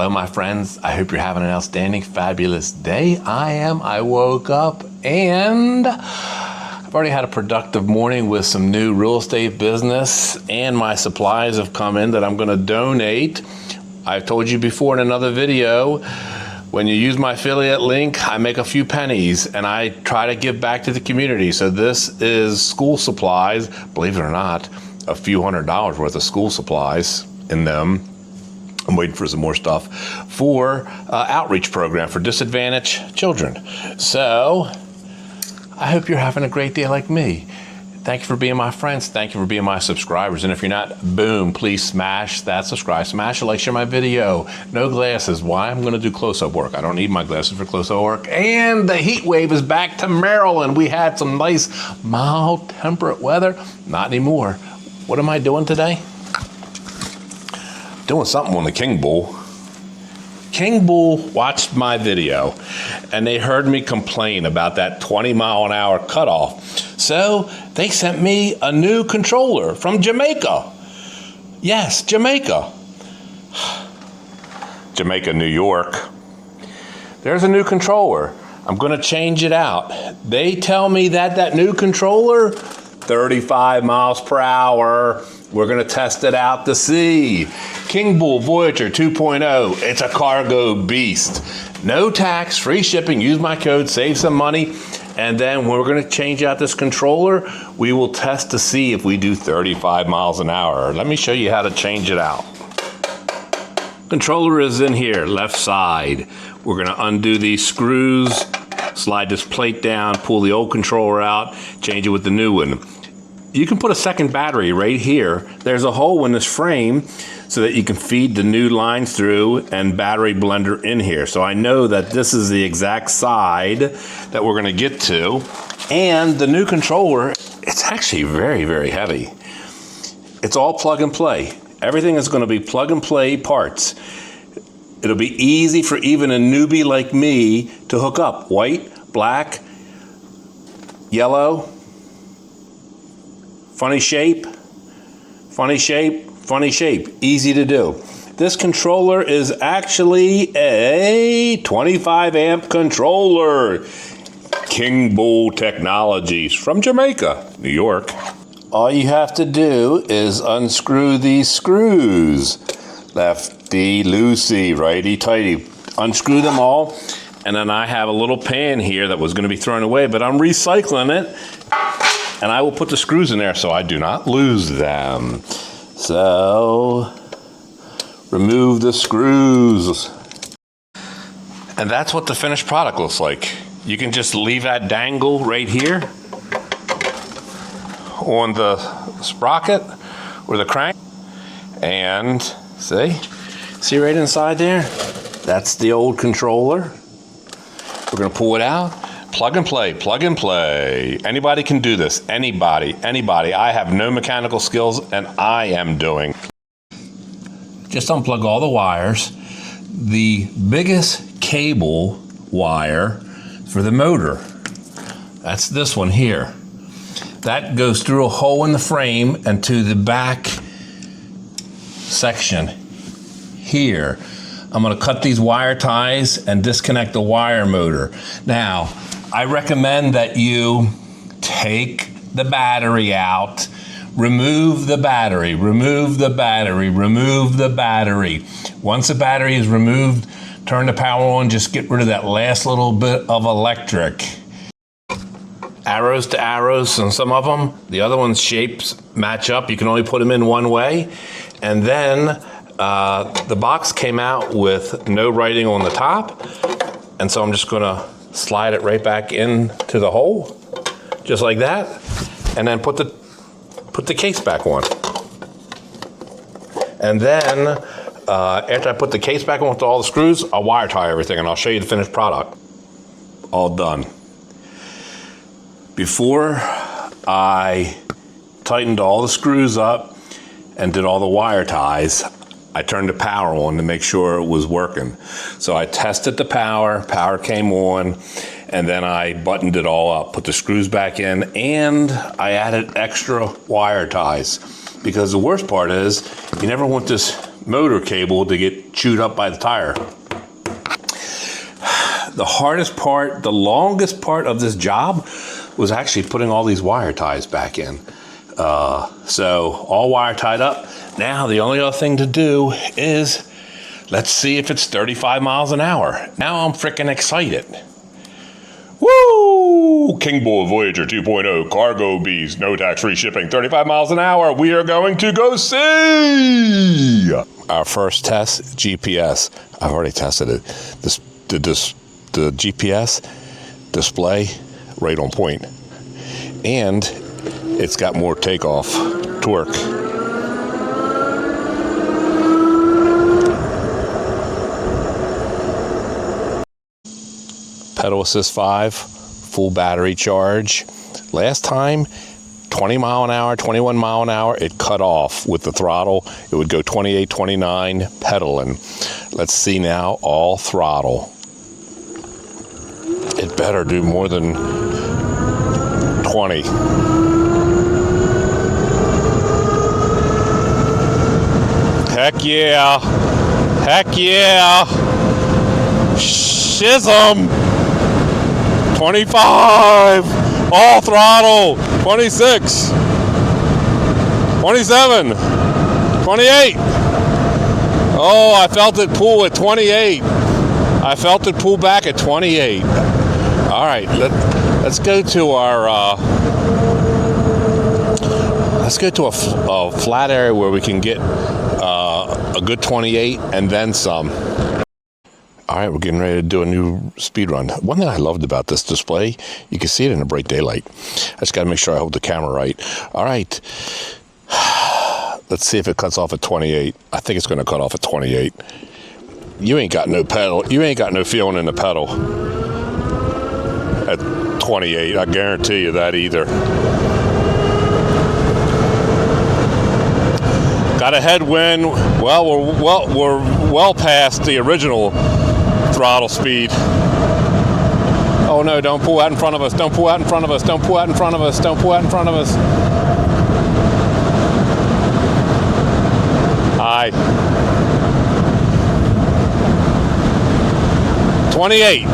Hello, my friends. I hope you're having an outstanding, fabulous day. I am. I woke up and I've already had a productive morning with some new real estate business, and my supplies have come in that I'm going to donate. I've told you before in another video, when you use my affiliate link, I make a few pennies and I try to give back to the community. So this is school supplies, believe it or not, a few $100s worth of school supplies in them. I'm waiting for some more stuff for outreach program for disadvantaged children. So I hope you're having a great day like me. Thank you for being my friends. Thank you for being my subscribers. And if you're not, boom, please smash that subscribe, smash a like, share my video. No glasses. Why? I'm going to do close-up work. I don't need my glasses for close-up work. And the heat wave is back to Maryland. We had some nice, mild, temperate weather. Not anymore. What am I doing today? Doing something on the Kingbull. Kingbull watched my video and they heard me complain about that 20-mile-an-hour cutoff. So they sent me a new controller from Jamaica. Yes, Jamaica. Jamaica, New York. There's a new controller. I'm going to change it out. They tell me that that new controller, 35 miles per hour. We're going to test it out to see. Kingbull Voyager 2.0. It's a cargo beast. No tax, free shipping. Use my code, save some money. And then we're going to change out this controller. We will test to see if we do 35 miles an hour. Let me show you how to change it out. Controller is in here, left side. We're going to undo these screws, slide this plate down, pull the old controller out, change it with the new one. You can put a second battery right here. There's a hole in this frame so that you can feed the new lines through and battery blender in here. So I know that this is the exact side that we're gonna get to. And the new controller, it's actually very, very heavy. It's all plug and play. Everything is gonna be plug and play parts. It'll be easy for even a newbie like me to hook up. White, black, yellow, funny shape, funny shape, funny shape. Easy to do. This controller is actually a 25 amp controller. Kingbull Technologies from Jamaica, New York. All you have to do is unscrew these screws. Lefty loosey, righty tighty. Unscrew them all. And then I have a little pan here that was going to be thrown away, but I'm recycling it. And I will put the screws in there so I do not lose them. So, remove the screws. And that's what the finished product looks like. You can just leave that dangle right here on the sprocket or the crank. And see right inside there? That's the old controller. We're gonna pull it out. Plug and play, plug and play. Anybody can do this, anybody, anybody. I have no mechanical skills and I am doing. Just unplug all the wires. The biggest cable wire for the motor, that's this one here. That goes through a hole in the frame and to the back section here. I'm gonna cut these wire ties and disconnect the wire motor. Now, I recommend that you take the battery out, remove the battery, remove the battery, remove the battery. Once the battery is removed, turn the power on, just get rid of that last little bit of electric. Arrows to arrows on some of them. The other ones' shapes match up. You can only put them in one way. And then the box came out with no writing on the top. And so I'm just gonna slide it right back into the hole, just like that, and then put the case back on. And then after I put the case back on with all the screws, I'll wire tie everything and I'll show you the finished product. All done. Before I tightened all the screws up and did all the wire ties, I turned the power on to make sure it was working. So I tested the power came on, and then I buttoned it all up, put the screws back in, and I added extra wire ties. Because the worst part is, you never want this motor cable to get chewed up by the tire. The hardest part, the longest part of this job was actually putting all these wire ties back in. So all wire tied up. Now the only other thing to do is, let's see if it's 35 miles an hour. Now I'm freaking excited. Woo! Kingbull Voyager 2.0 cargo beast, no tax-free shipping, 35 miles an hour. We are going to go see our first test, GPS. I've already tested it. The GPS display right on point, and it's got more takeoff torque. Pedal assist 5, full battery charge. Last time, 20 mile an hour, 21 mile an hour, it cut off with the throttle. It would go 28, 29 pedaling. Let's see now, all throttle. It better do more than 20. Heck yeah. Heck yeah. Shizm. 25. All throttle. 26. 27. 28. Oh, I felt it pull at 28. I felt it pull back at 28. All right, let's go to our let's go to a flat area where we can get a good 28 and then some. All right, we're getting ready to do a new speed run. One thing I loved about this display, you can see it in the bright daylight. I just got to make sure I hold the camera right. All right, let's see if it cuts off at 28. I think it's going to cut off at 28. You ain't got no pedal. You ain't got no feeling in the pedal at 28. I guarantee you that either. Got a headwind. Well, we're well past the original throttle speed. Oh no, don't pull out in front of us. Don't pull out in front of us. Don't pull out in front of us. Don't pull out in front of us. Hi. 28.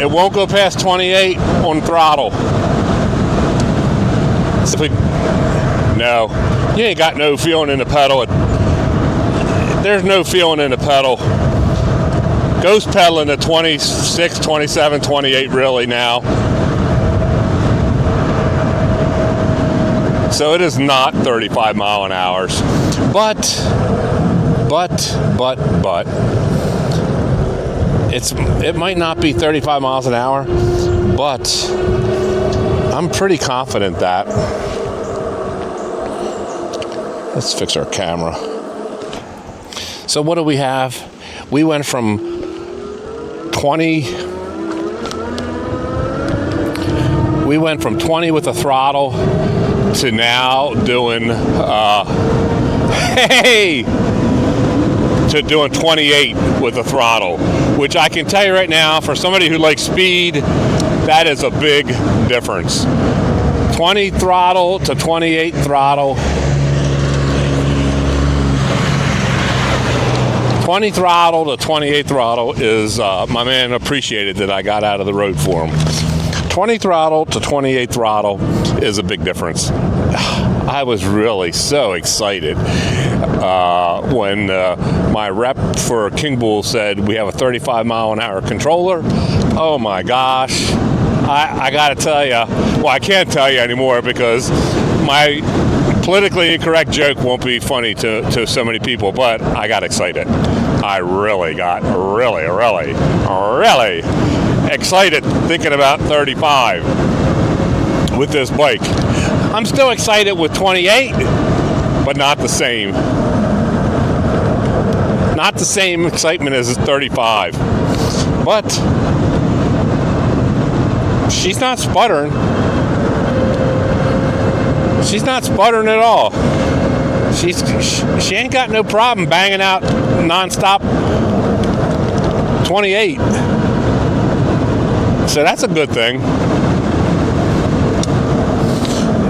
It won't go past 28 on throttle. So no, you ain't got no feeling in the pedal. There's no feeling in the pedal. Ghost pedaling at 26, 27, 28 really now. So it is not 35 mile an hour. But it might not be 35 miles an hour, but I'm pretty confident that. Let's fix our camera. So what do we have? We went from 20 with the throttle to now doing to doing 28 with the throttle, which I can tell you right now, for somebody who likes speed, that is a big difference. 20 throttle to 28 throttle. 20 throttle to 28 throttle is, my man appreciated that I got out of the road for him. 20 throttle to 28 throttle is a big difference. I was really so excited when my rep for Kingbull said we have a 35 mile an hour controller. Oh my gosh. I gotta tell you, well, I can't tell you anymore because my politically incorrect joke won't be funny to so many people, but I got excited. I really got really excited thinking about 35 with this bike. I'm still excited with 28, but not the same. Not the same excitement as 35. But she's not sputtering. She's not sputtering at all. She ain't got no problem banging out nonstop 28. So that's a good thing.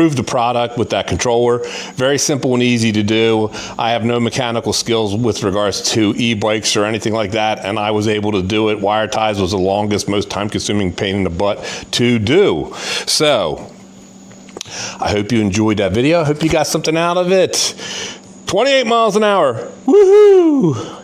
improve the product with that controller. Very simple and easy to do. I have no mechanical skills with regards to e-bikes or anything like that, and I was able to do it. Wire ties was the longest, most time-consuming pain in the butt to do. So, I hope you enjoyed that video. I hope you got something out of it. 28 miles an hour. Woohoo!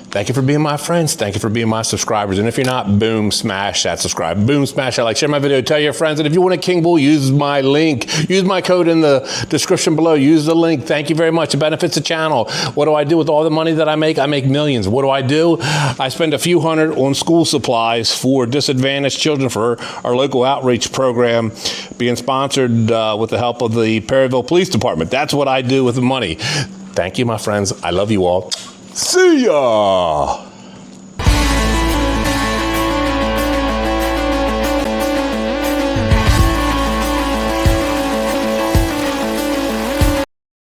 Thank you for being my friends. Thank you for being my subscribers. And if you're not, boom, smash that subscribe. Boom, smash that like. Share my video. Tell your friends. And if you want a Kingbull, use my link. Use my code in the description below. Use the link. Thank you very much. It benefits the channel. What do I do with all the money that I make? I make millions. What do? I spend a few hundred on school supplies for disadvantaged children for our local outreach program being sponsored with the help of the Perryville Police Department. That's what I do with the money. Thank you, my friends. I love you all. See ya!